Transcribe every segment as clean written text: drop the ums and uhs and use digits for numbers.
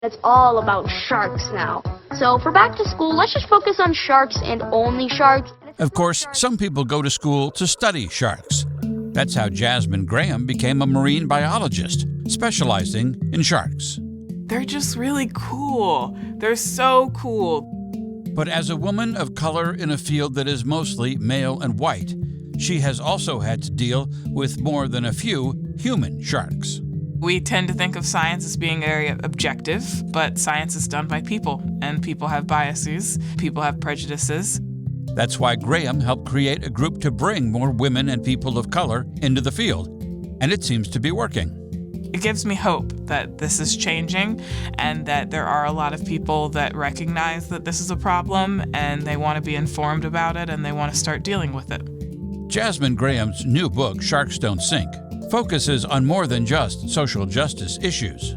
It's all about sharks now. So for back to school, let's just focus on sharks and only sharks. Of course, some people go to school to study sharks. That's how Jasmin Graham became a marine biologist, specializing in sharks. They're just really cool. They're so cool. But as a woman of color in a field that is mostly male and white, she has also had to deal with more than a few human sharks. We tend to think of science as being very objective, but science is done by people, and people have biases, people have prejudices. That's why Graham helped create a group to bring more women and people of color into the field, and it seems to be working. It gives me hope that this is changing and that there are a lot of people that recognize that this is a problem and they want to be informed about it and they want to start dealing with it. Jasmin Graham's new book, Sharks Don't Sink, focuses on more than just social justice issues.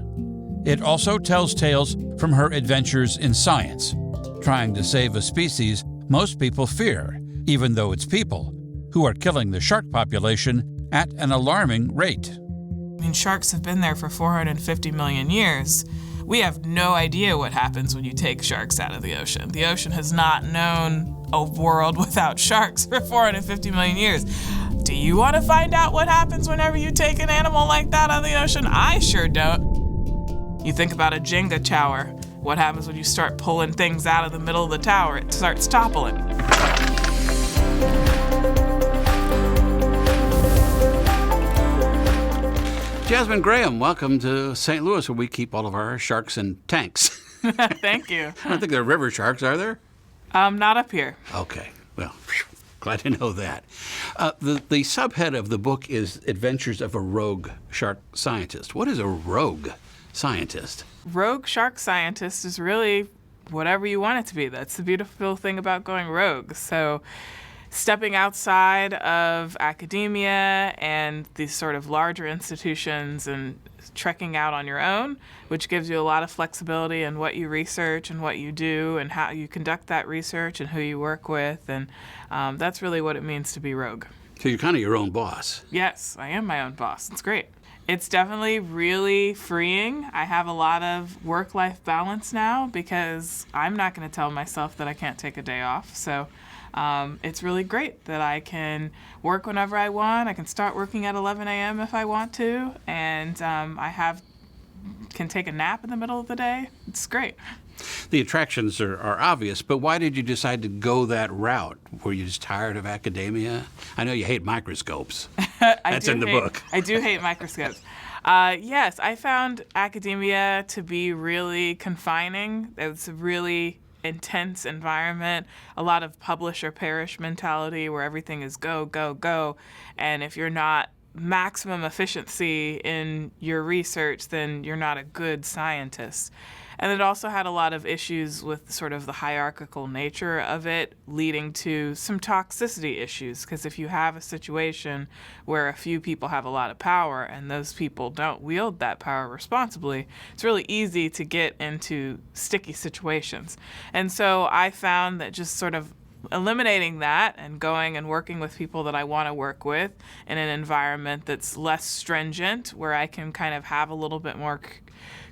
It also tells tales from her adventures in science, trying to save a species most people fear, even though it's people, who are killing the shark population at an alarming rate. I mean, sharks have been there for 450 million years. We have no idea what happens when you take sharks out of the ocean. The ocean has not known a world without sharks for 450 million years. Do you want to find out what happens whenever you take an animal like that out of the ocean? I sure don't. You think about a Jenga tower. What happens when you start pulling things out of the middle of the tower? It starts toppling. Jasmin Graham, welcome to St. Louis, where we keep all of our sharks in tanks. Thank you. I don't think they're river sharks, are there? Not up here. Okay, well, glad to know that. The subhead of the book is Adventures of a Rogue Shark Scientist. What is a rogue scientist? Rogue shark scientist is really whatever you want it to be. That's the beautiful thing about going rogue. So stepping outside of academia and these sort of larger institutions and trekking out on your own, which gives you a lot of flexibility in what you research and what you do and how you conduct that research and who you work with. And that's really what it means to be rogue. So you're kind of your own boss. Yes, I am my own boss. It's great. It's definitely really freeing. I have a lot of work-life balance now because I'm not going to tell myself that I can't take a day off. So it's really great that I can work whenever I want. I can start working at 11 a.m. if I want to, and I can take a nap in the middle of the day. It's great. The attractions are obvious, but why did you decide to go that route? Were you just tired of academia? I know you hate microscopes. That's in the book. I do hate microscopes. Yes, I found academia to be really confining. It's a really intense environment, a lot of publish or perish mentality where everything is go, go, go. And if you're not maximum efficiency in your research, then you're not a good scientist. And it also had a lot of issues with sort of the hierarchical nature of it, leading to some toxicity issues. Because if you have a situation where a few people have a lot of power and those people don't wield that power responsibly, it's really easy to get into sticky situations. And so I found that just sort of eliminating that and going and working with people that I want to work with in an environment that's less stringent, where I can kind of have a little bit more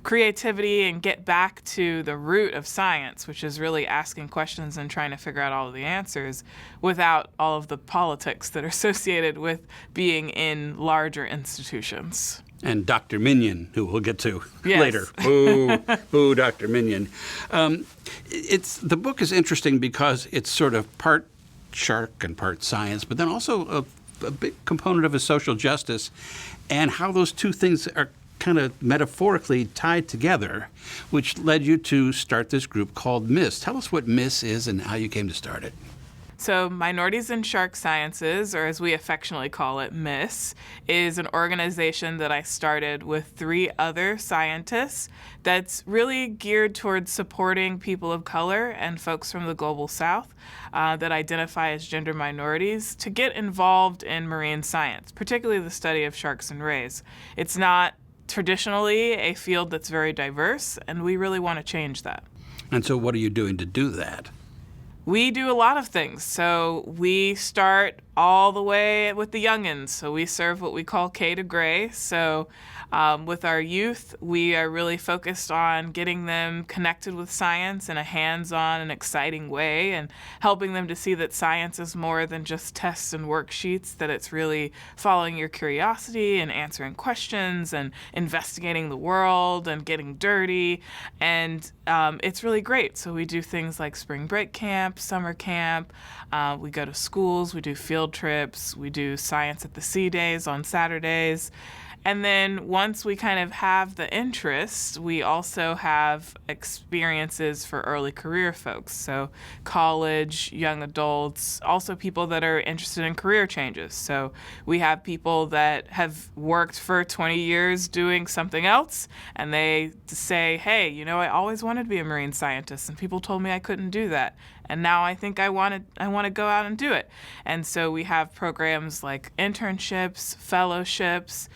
creativity and get back to the root of science, which is really asking questions and trying to figure out all of the answers without all of the politics that are associated with being in larger institutions. And Dr. Minion, who we'll get to Yes. later. Ooh, Dr. Minion. The book is interesting because it's sort of part shark and part science, but then also a big component of is social justice and how those two things are kind of metaphorically tied together, which led you to start this group called MISS. Tell us what MISS is and how you came to start it. So Minorities in Shark Sciences, or as we affectionately call it, MISS, is an organization that I started with 3 other scientists that's really geared towards supporting people of color and folks from the global south that identify as gender minorities to get involved in marine science, particularly the study of sharks and rays. It's not traditionally a field that's very diverse, and we really want to change that. And so what are you doing to do that? We do a lot of things. So we start all the way with the youngins. So we serve what we call K to Gray. So With our youth, we are really focused on getting them connected with science in a hands-on and exciting way, and helping them to see that science is more than just tests and worksheets, that it's really following your curiosity and answering questions and investigating the world and getting dirty. And it's really great. So we do things like spring break camp, summer camp. We go to schools, we do field trips, we do science at the sea days on Saturdays. And then once we kind of have the interest, we also have experiences for early career folks. So college, young adults, also people that are interested in career changes. So we have people that have worked for 20 years doing something else, and they say, hey, I always wanted to be a marine scientist, and people told me I couldn't do that. And now I think I want to go out and do it. And so we have programs like internships, fellowships.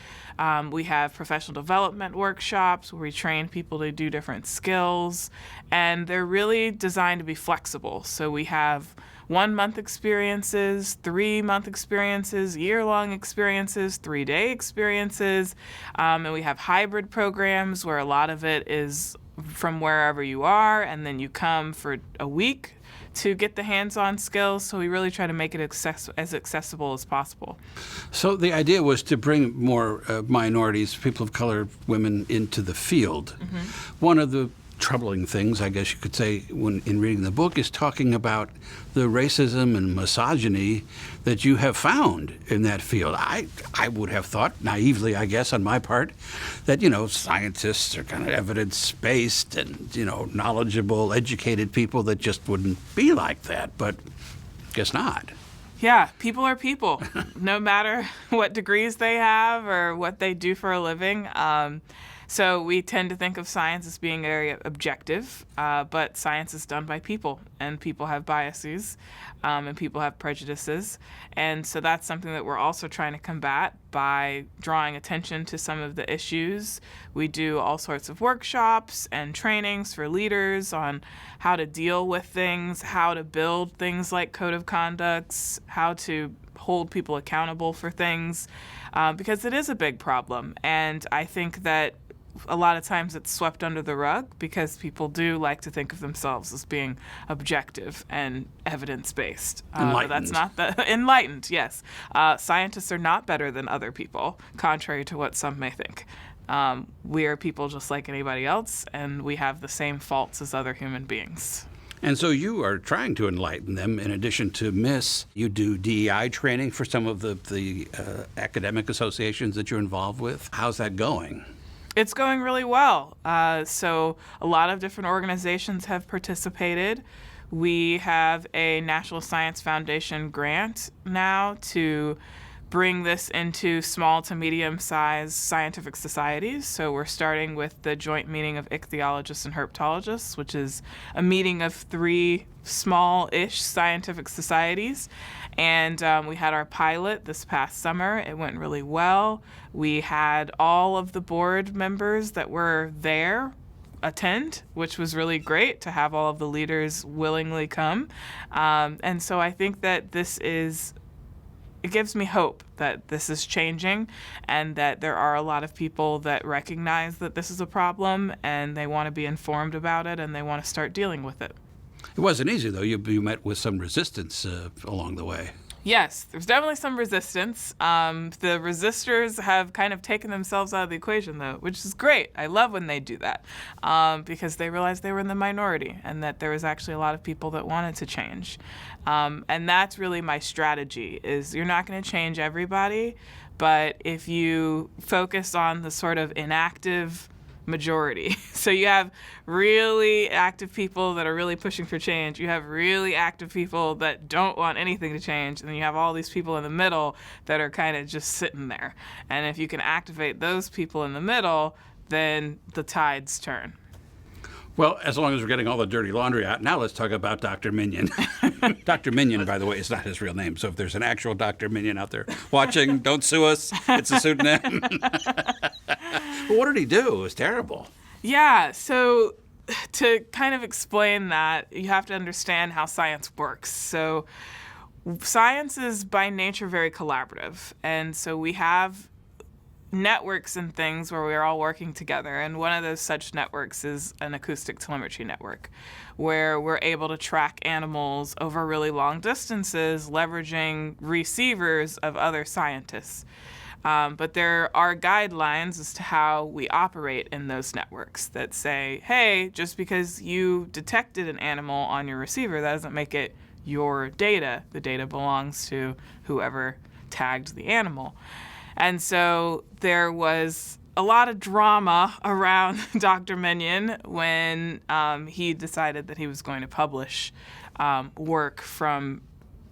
We have professional development workshops where we train people to do different skills, and they're really designed to be flexible. So we have 1-month experiences, 3-month experiences, year-long experiences, 3-day experiences, and we have hybrid programs where a lot of it is from wherever you are, and then you come for a week to get the hands-on skills. So we really try to make it as accessible as possible. So the idea was to bring more minorities, people of color, women into the field. Mm-hmm. One of the troubling things, I guess you could say, when in reading the book, is talking about the racism and misogyny that you have found in that field. I would have thought, naively, I guess, on my part, that, scientists are kind of evidence-based and, knowledgeable, educated people that just wouldn't be like that, but guess not. Yeah, people are people, no matter what degrees they have or what they do for a living. So we tend to think of science as being very objective, but science is done by people, and people have biases, and people have prejudices. And so that's something that we're also trying to combat by drawing attention to some of the issues. We do all sorts of workshops and trainings for leaders on how to deal with things, how to build things like code of conducts, how to hold people accountable for things, because it is a big problem. And I think that a lot of times it's swept under the rug because people do like to think of themselves as being objective and evidence-based. But that's not enlightened, yes. Scientists are not better than other people, contrary to what some may think. We are people just like anybody else, and we have the same faults as other human beings. And so you are trying to enlighten them. In addition to MISS, you do DEI training for some of the academic associations that you're involved with. How's that going? It's going really well. So a lot of different organizations have participated. We have a National Science Foundation grant now to bring this into small to medium-sized scientific societies. So we're starting with the joint meeting of ichthyologists and herpetologists, which is a meeting of 3 small-ish scientific societies. And we had our pilot this past summer. It went really well. We had all of the board members that were there attend, which was really great to have all of the leaders willingly come. And so I think that it gives me hope that this is changing and that there are a lot of people that recognize that this is a problem and they want to be informed about it and they want to start dealing with it. It wasn't easy, though. You met with some resistance along the way. Yes, there's definitely some resistance. The resistors have kind of taken themselves out of the equation, though, which is great. I love when they do that because they realized they were in the minority and that there was actually a lot of people that wanted to change. And that's really my strategy, is you're not going to change everybody, but if you focus on the sort of inactive majority. So you have really active people that are really pushing for change. You have really active people that don't want anything to change. And then you have all these people in the middle that are kind of just sitting there. And if you can activate those people in the middle, then the tides turn. Well, as long as we're getting all the dirty laundry out, now let's talk about Dr. Minion. Dr. Minion, by the way, is not his real name. So if there's an actual Dr. Minion out there watching, don't sue us. It's a pseudonym. But what did he do? It was terrible. Yeah, so to kind of explain that, you have to understand how science works. So science is by nature very collaborative. And so we have networks and things where we're all working together. And one of those such networks is an acoustic telemetry network, where we're able to track animals over really long distances, leveraging receivers of other scientists. But there are guidelines as to how we operate in those networks that say, hey, just because you detected an animal on your receiver, that doesn't make it your data. The data belongs to whoever tagged the animal. And so there was a lot of drama around Dr. Minion when he decided that he was going to publish work from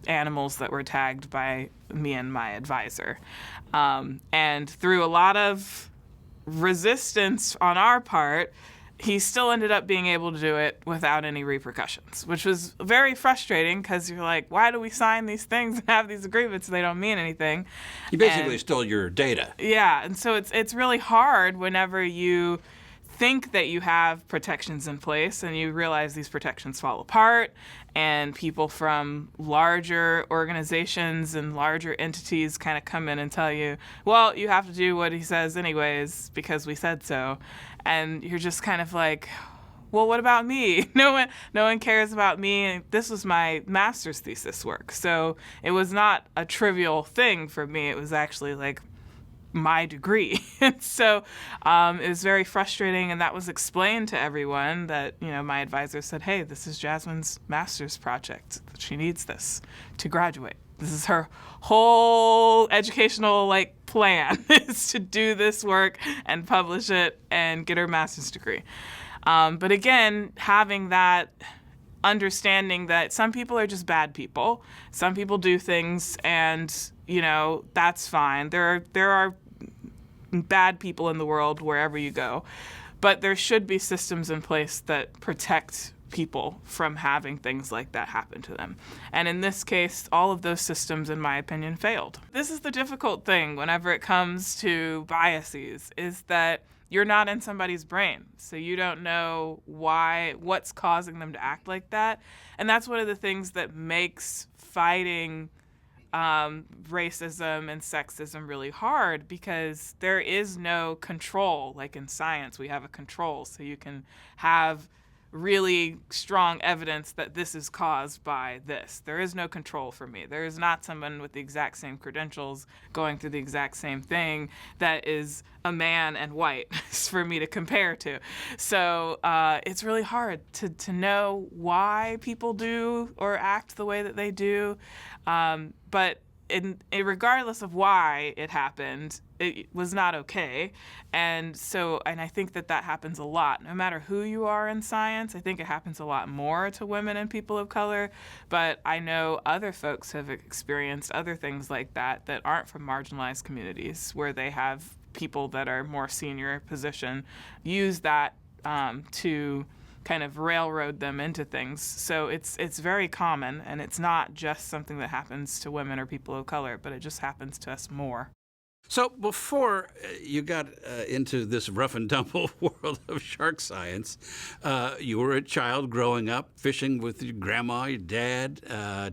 animals that were tagged by me and my advisor. And through a lot of resistance on our part, he still ended up being able to do it without any repercussions, which was very frustrating because you're like, why do we sign these things and have these agreements? They don't mean anything. He basically stole your data. Yeah, and so it's really hard whenever you think that you have protections in place and you realize these protections fall apart, and people from larger organizations and larger entities kind of come in and tell you, well, you have to do what he says anyways because we said so. And you're just kind of like, well, what about me? No one cares about me. And this was my master's thesis work. So it was not a trivial thing for me. It was actually like my degree. And so it was very frustrating, and that was explained to everyone that, my advisor said, hey, this is Jasmine's master's project. She needs this to graduate. This is her whole educational plan is to do this work and publish it and get her master's degree. But again, having that understanding that some people are just bad people. Some people do things and, that's fine. There are bad people in the world wherever you go. But there should be systems in place that protect people from having things like that happen to them. And in this case, all of those systems, in my opinion, failed. This is the difficult thing whenever it comes to biases, is that you're not in somebody's brain. So you don't know what's causing them to act like that. And that's one of the things that makes fighting racism and sexism really hard, because there is no control. Like in science, we have a control, so you can have really strong evidence that this is caused by this. There is no control for me. There is not someone with the exact same credentials going through the exact same thing that is a man and white for me to compare to. So it's really hard to know why people do or act the way that they do. But regardless of why it happened, it was not okay. And I think that happens a lot. No matter who you are in science, I think it happens a lot more to women and people of color. But I know other folks have experienced other things like that aren't from marginalized communities, where they have people that are more senior position use that to kind of railroad them into things. So it's very common, and it's not just something that happens to women or people of color, but it just happens to us more. So before you got into this rough and tumble world of shark science, you were a child growing up fishing with your grandma, your dad,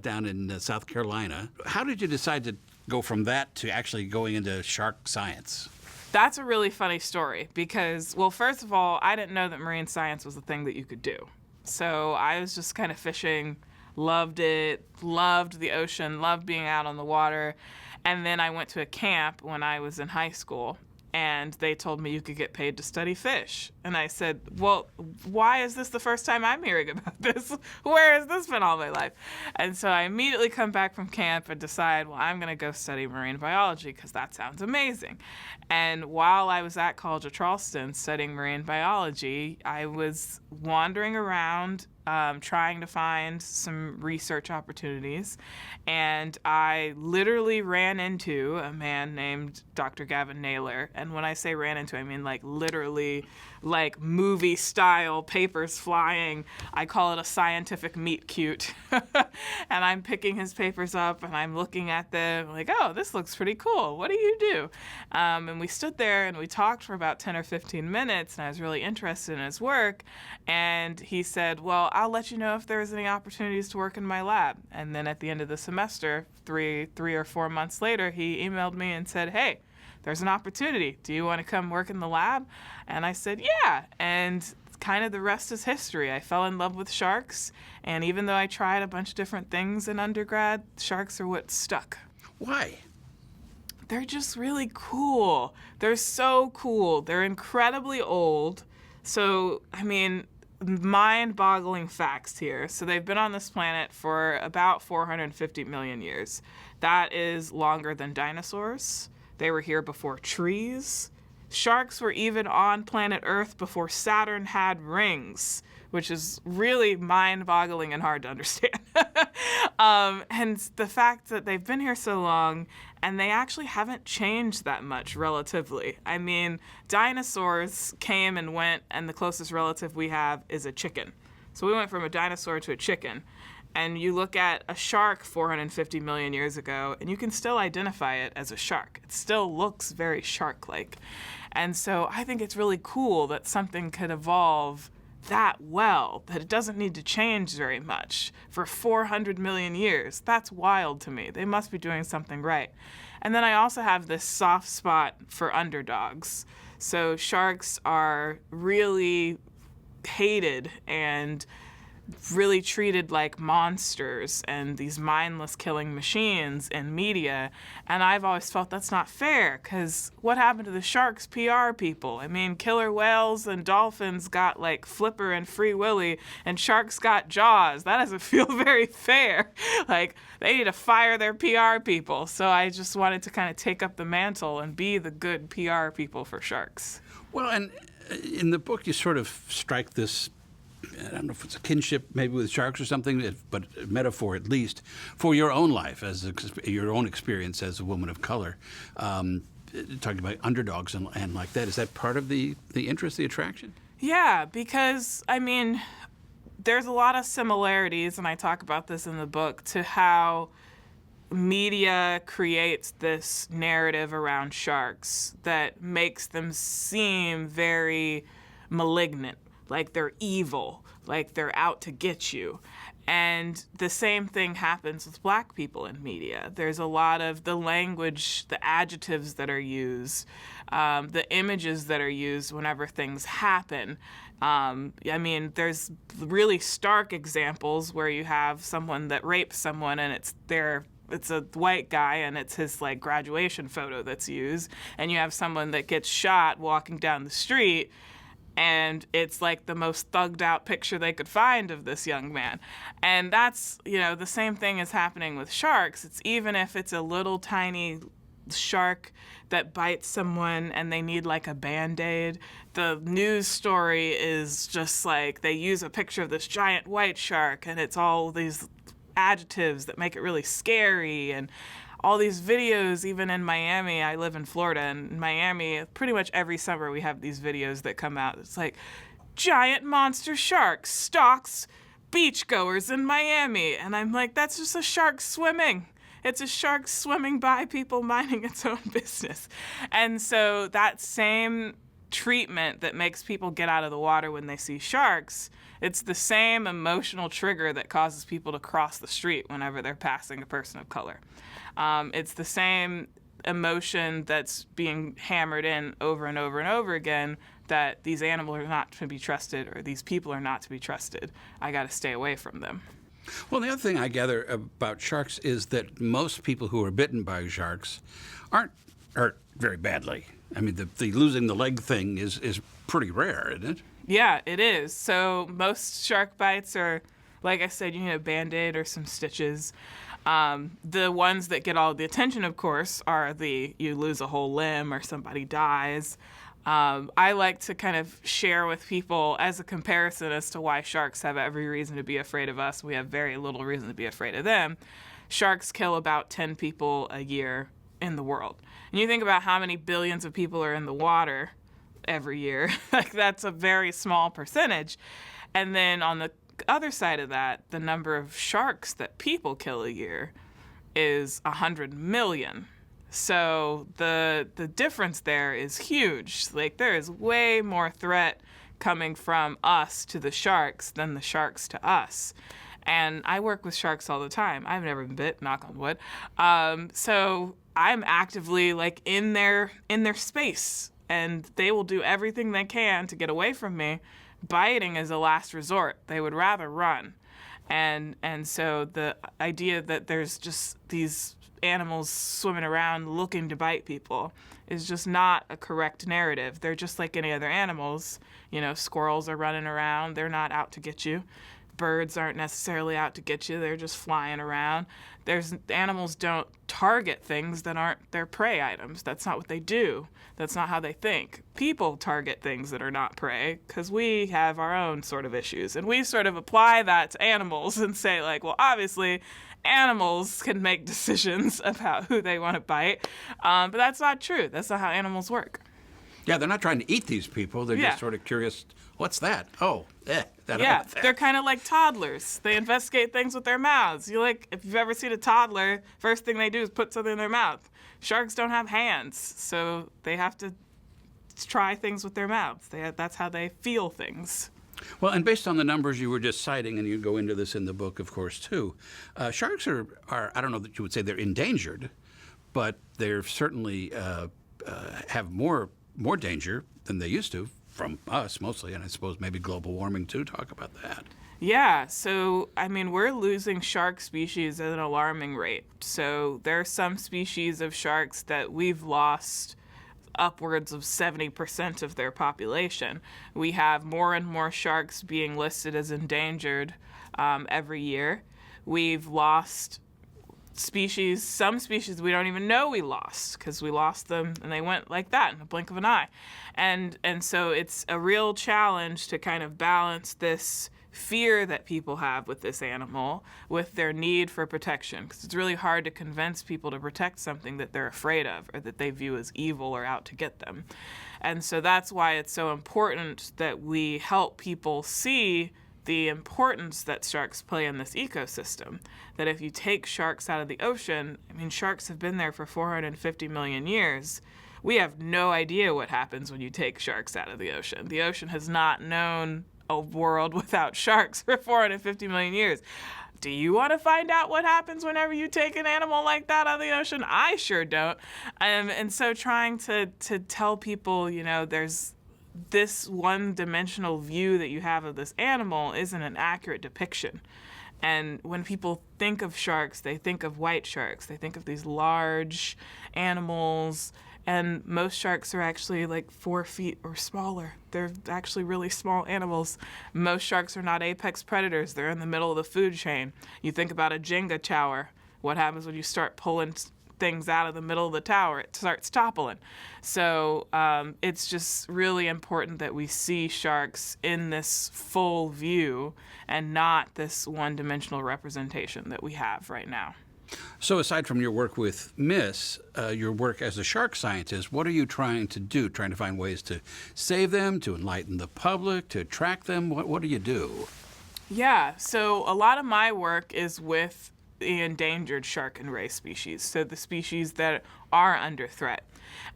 down in South Carolina. How did you decide to go from that to actually going into shark science? That's a really funny story because, well, first of all, I didn't know that marine science was a thing that you could do. So I was just kind of fishing, loved it, loved the ocean, loved being out on the water. And then I went to a camp when I was in high school, and they told me you could get paid to study fish. And I said, well, why is this the first time I'm hearing about this? Where has this been all my life? And so I immediately come back from camp and decide, well, I'm going to go study marine biology because that sounds amazing. And while I was at College of Charleston studying marine biology, I was wandering around trying to find some research opportunities, and I literally ran into a man named Dr. Gavin Naylor. And when I say ran into, I mean literally movie style, papers flying. I call it a scientific meet cute. And I'm picking his papers up and I'm looking at them like, oh, this looks pretty cool. What do you do? And we stood there and we talked for about 10 or 15 minutes, and I was really interested in his work. And he said, well, I'll let you know if there's any opportunities to work in my lab. And then at the end of the semester, three or 4 months later, he emailed me and said, hey, there's an opportunity. Do you want to come work in the lab? And I said, yeah. And kind of the rest is history. I fell in love with sharks, and even though I tried a bunch of different things in undergrad, sharks are what stuck. Why? They're just really cool. They're so cool. They're incredibly old. So, I mean, mind-boggling facts here. So they've been on this planet for about 450 million years. That is longer than dinosaurs. They were here before trees. Sharks were even on planet Earth before Saturn had rings, which is really mind-boggling and hard to understand. And the fact that they've been here so long and they actually haven't changed that much relatively. I mean, dinosaurs came and went, and the closest relative we have is a chicken. So we went from a dinosaur to a chicken. And you look at a shark 450 million years ago, and you can still identify it as a shark. It still looks very shark-like. And so I think it's really cool that something could evolve that well, that it doesn't need to change very much for 400 million years. That's wild to me. They must be doing something right. And then I also have this soft spot for underdogs. So sharks are really hated and really treated like monsters and these mindless killing machines in media. And I've always felt that's not fair, because what happened to the sharks' PR people? I mean, killer whales and dolphins got like Flipper and Free Willy, and sharks got Jaws. That doesn't feel very fair. Like, they need to fire their PR people. So I just wanted to kind of take up the mantle and be the good PR people for sharks. Well, and in the book, you sort of strike this, I don't know if it's a kinship maybe with sharks or something, but a metaphor at least, for your own life, as your own experience as a woman of color, talking about underdogs and like that. Is that part of the interest, the attraction? Yeah, because, I mean, there's a lot of similarities, and I talk about this in the book, to how media creates this narrative around sharks that makes them seem very malignant, like they're evil, like they're out to get you. And the same thing happens with black people in media. There's a lot of the language, the adjectives that are used, the images that are used whenever things happen. I mean, there's really stark examples where you have someone that rapes someone and it's a white guy and it's his like graduation photo that's used, and you have someone that gets shot walking down the street, and it's like the most thugged out picture they could find of this young man. And that's, the same thing is happening with sharks. It's even if it's a little tiny shark that bites someone and they need like a Band-Aid, the news story is just like they use a picture of this giant white shark, and it's all these adjectives that make it really scary, and all these videos. Even in Miami, I live in Florida, and in Miami, pretty much every summer we have these videos that come out. It's like, giant monster shark stalks beachgoers in Miami. And I'm like, that's just a shark swimming. It's a shark swimming by people minding its own business. And so that same treatment that makes people get out of the water when they see sharks, it's the same emotional trigger that causes people to cross the street whenever they're passing a person of color. It's the same emotion that's being hammered in over and over and over again, that these animals are not to be trusted, or these people are not to be trusted. I got to stay away from them. Well, the other thing I gather about sharks is that most people who are bitten by sharks aren't hurt very badly. I mean, the losing the leg thing is pretty rare, isn't it? Yeah, it is. So most shark bites are, like I said, you need a Band-Aid or some stitches. The ones that get all the attention, of course, are you lose a whole limb or somebody dies. I like to kind of share with people as a comparison as to why sharks have every reason to be afraid of us. We have very little reason to be afraid of them. Sharks kill about 10 people a year in the world. And you think about how many billions of people are in the water every year. Like, that's a very small percentage. And then on the other side of that, the number of sharks that people kill a year is 100 million. So the difference there is huge. Like, there is way more threat coming from us to the sharks than the sharks to us. And I work with sharks all the time. I've never been bit, knock on wood. So I'm actively like in their space, and they will do everything they can to get away from me. Biting is a last resort. They would rather run. And so the idea that there's just these animals swimming around looking to bite people is just not a correct narrative. They're just like any other animals. Squirrels are running around. They're not out to get you. Birds aren't necessarily out to get you. They're just flying around. Animals don't target things that aren't their prey items. That's not what they do. That's not how they think. People target things that are not prey because we have our own sort of issues. And we sort of apply that to animals and say, like, well, obviously animals can make decisions about who they want to bite. But that's not true. That's not how animals work. Yeah, they're not trying to eat these people. They're just sort of curious, what's that? Oh, they're kind of like toddlers. They investigate things with their mouths. If you've ever seen a toddler, first thing they do is put something in their mouth. Sharks don't have hands, so they have to try things with their mouths. That's how they feel things. Well, and based on the numbers you were just citing, and you go into this in the book, of course, too, sharks are I don't know that you would say they're endangered, but they're certainly have more danger than they used to from us mostly, and I suppose maybe global warming too. Talk about that. Yeah, so we're losing shark species at an alarming rate. So there are some species of sharks that we've lost upwards of 70% of their population. We have more and more sharks being listed as endangered every year. We've lost some species we don't even know we lost because we lost them and they went like that in the blink of an eye. And so it's a real challenge to kind of balance this fear that people have with this animal with their need for protection, because it's really hard to convince people to protect something that they're afraid of or that they view as evil or out to get them. And so that's why it's so important that we help people see the importance that sharks play in this ecosystem. That if you take sharks out of the ocean, sharks have been there for 450 million years. We have no idea what happens when you take sharks out of the ocean. The ocean has not known a world without sharks for 450 million years. Do you want to find out what happens whenever you take an animal like that out of the ocean? I sure don't. And so trying to tell people, there's this one-dimensional view that you have of this animal isn't an accurate depiction. And when people think of sharks, they think of white sharks. They think of these large animals, and most sharks are actually like 4 feet or smaller. They're actually really small animals. Most sharks are not apex predators. They're in the middle of the food chain. You think about a Jenga tower. What happens when you start pulling things out of the middle of the tower? It starts toppling. So it's just really important that we see sharks in this full view and not this one-dimensional representation that we have right now. So aside from your work with Miss, your work as a shark scientist, what are you trying to do? Trying to find ways to save them, to enlighten the public, to track them? What do you do? Yeah, so a lot of my work is with the endangered shark and ray species, so the species that are under threat.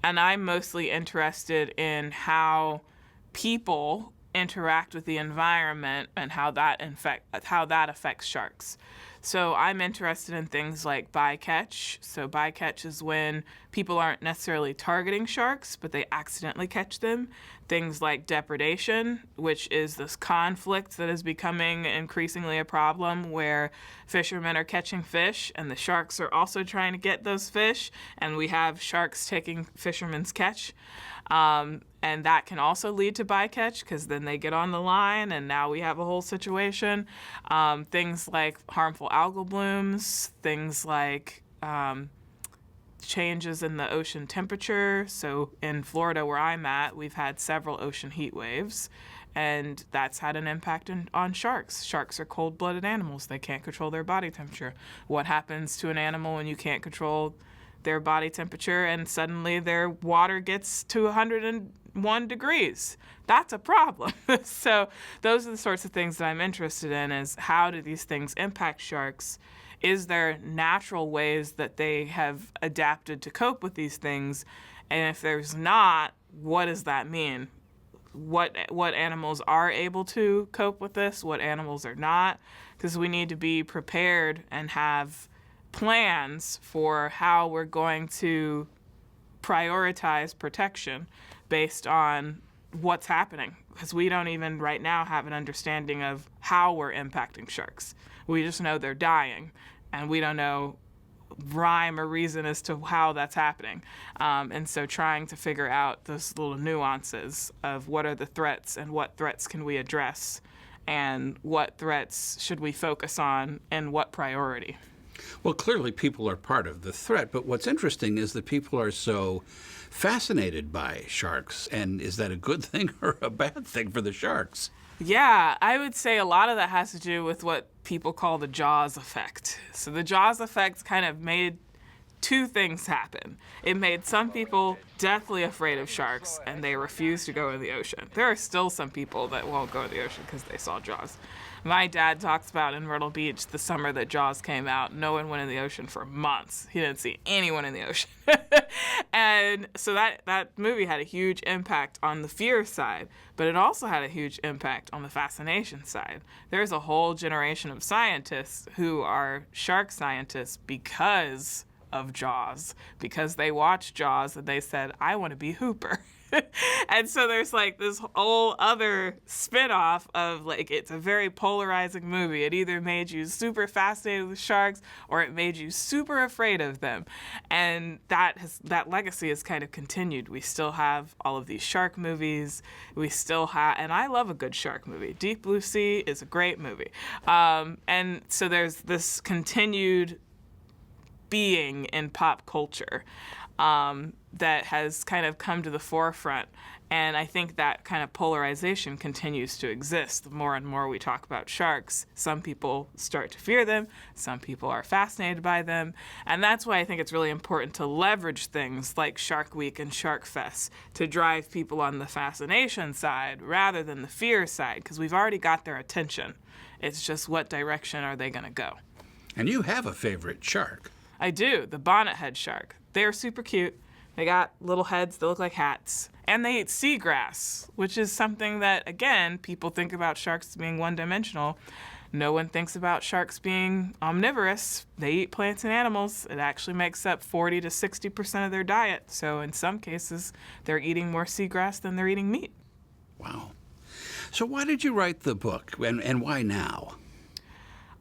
And I'm mostly interested in how people interact with the environment and how that affects sharks. So I'm interested in things like bycatch. So bycatch is when people aren't necessarily targeting sharks, but they accidentally catch them. Things like depredation, which is this conflict that is becoming increasingly a problem where fishermen are catching fish and the sharks are also trying to get those fish, and we have sharks taking fishermen's catch. And that can also lead to bycatch because then they get on the line and now we have a whole situation. Things like harmful algal blooms, things like changes in the ocean temperature. So in Florida where I'm at, we've had several ocean heat waves, and that's had an impact on sharks. Sharks are cold-blooded animals. They can't control their body temperature. What happens to an animal when you can't control their body temperature and suddenly their water gets to 101 degrees? That's a problem. So those are the sorts of things that I'm interested in, is how do these things impact sharks? Is there natural ways that they have adapted to cope with these things? And if there's not, what does that mean? What animals are able to cope with this? What animals are not? Because we need to be prepared and have plans for how we're going to prioritize protection based on what's happening, because we don't even right now have an understanding of how we're impacting sharks. We just know they're dying, and we don't know rhyme or reason as to how that's happening. And so trying to figure out those little nuances of what are the threats and what threats can we address and what threats should we focus on and what priority. Well, clearly people are part of the threat, but what's interesting is that people are so fascinated by sharks. And is that a good thing or a bad thing for the sharks? Yeah, I would say a lot of that has to do with what people call the Jaws effect. So the Jaws effect kind of made two things happen. It made some people deathly afraid of sharks, and they refused to go in the ocean. There are still some people that won't go in the ocean because they saw Jaws. My dad talks about in Myrtle Beach the summer that Jaws came out, no one went in the ocean for months. He didn't see anyone in the ocean. And so that movie had a huge impact on the fear side, but it also had a huge impact on the fascination side. There's a whole generation of scientists who are shark scientists because of Jaws, because they watched Jaws and they said, I want to be Hooper. And so there's like this whole other spin-off of like, it's a very polarizing movie. It either made you super fascinated with sharks or it made you super afraid of them. And that legacy has kind of continued. We still have all of these shark movies. We still have, and I love a good shark movie. Deep Blue Sea is a great movie. And so there's this continued being in pop culture that has kind of come to the forefront. And I think that kind of polarization continues to exist. The more and more we talk about sharks, some people start to fear them, some people are fascinated by them. And that's why I think it's really important to leverage things like Shark Week and Shark Fest to drive people on the fascination side rather than the fear side, because we've already got their attention. It's just what direction are they going to go? And you have a favorite shark. I do, the bonnethead shark. They're super cute. They got little heads that look like hats. And they eat seagrass, which is something that, again, people think about sharks being one-dimensional. No one thinks about sharks being omnivorous. They eat plants and animals. It actually makes up 40 to 60% of their diet. So in some cases, they're eating more seagrass than they're eating meat. Wow. So why did you write the book, and why now?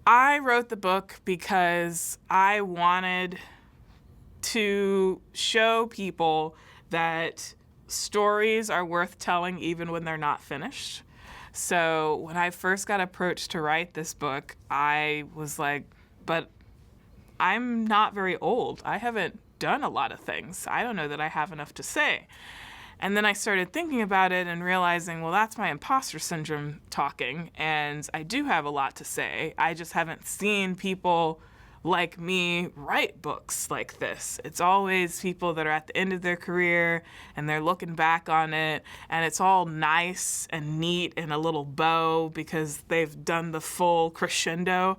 I wrote the book because I wanted to show people that stories are worth telling even when they're not finished. So when I first got approached to write this book, I was like, but I'm not very old. I haven't done a lot of things. I don't know that I have enough to say. And then I started thinking about it and realizing, well, that's my imposter syndrome talking, and I do have a lot to say. I just haven't seen people like me write books like this. It's always people that are at the end of their career and they're looking back on it, and it's all nice and neat and a little bow because they've done the full crescendo.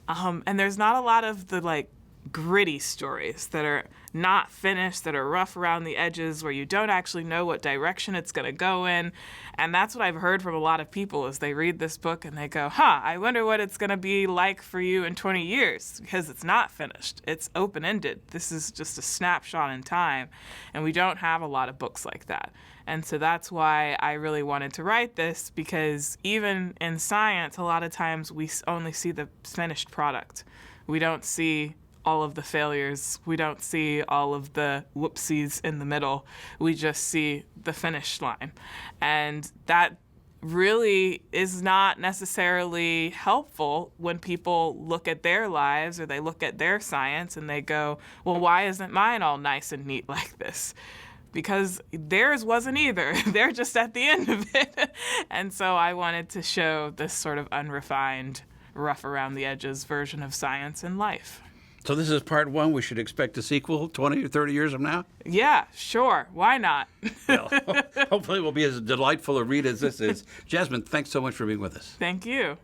And there's not a lot of the like gritty stories that are not finished, that are rough around the edges, where you don't actually know what direction it's going to go in. And that's what I've heard from a lot of people is they read this book and they go, I wonder what it's going to be like for you in 20 years, because it's not finished. It's open-ended. This is just a snapshot in time, and we don't have a lot of books like that. And so that's why I really wanted to write this, because even in science, a lot of times we only see the finished product. We don't see all of the failures. We don't see all of the whoopsies in the middle. We just see the finish line. And that really is not necessarily helpful when people look at their lives or they look at their science and they go, well, why isn't mine all nice and neat like this? Because theirs wasn't either. They're just at the end of it. And so I wanted to show this sort of unrefined, rough around the edges version of science and life. So this is part one. We should expect a sequel 20 or 30 years from now? Yeah, sure. Why not? Well, hopefully it will be as delightful a read as this is. Jasmine, thanks so much for being with us. Thank you.